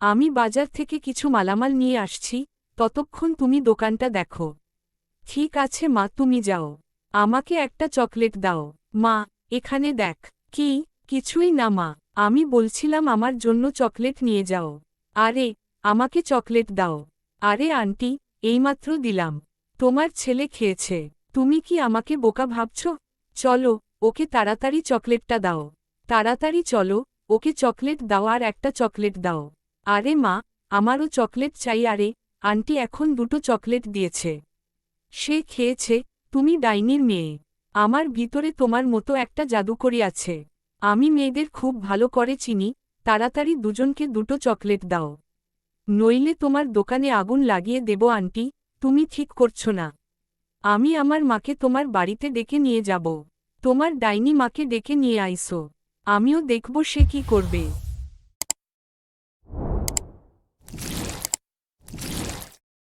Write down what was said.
আমি বাজার থেকে কিছু মালামাল নিয়ে আসছি, ততক্ষণ তুমি দোকানটা দেখো। ঠিক আছে মা, তুমি যাও। আমাকে একটা চকলেট দাও। মা, এখানে দেখ। কি? কিছুই না মা, আমি বলছিলাম আমার জন্য চকলেট নিয়ে যাও। আরে, আমাকে চকলেট দাও। আরে আন্টি, এইমাত্র দিলাম। তোমার ছেলে খেয়েছে। তুমি কি আমাকে বোকা ভাবছ? চলো, ওকে তাড়াতাড়ি চকলেটটা দাও। তাড়াতাড়ি চলো, ওকে চকলেট দাও আর একটা চকলেট দাও। আরে মা, আমারও চকলেট চাই। আরে, আন্টি এখন দুটো চকলেট দিয়েছে। সে খেয়েছে। তুমি ডাইনির মেয়ে। আমার ভিতরে তোমার মতো একটা জাদুকরি আছে। আমি মেয়েদের খুব ভালো করে চিনি। তাড়াতাড়ি দুজনকে দুটো চকলেট দাও। নইলে তোমার দোকানে আগুন লাগিয়ে দেব আন্টি। তুমি ঠিক করছো না। আমি আমার মাকে তোমার বাড়িতে ডেকে নিয়ে যাব। তোমার ডাইনি মাকে ডেকে নিয়ে আইসো। আমিও দেখব সে কি করবে।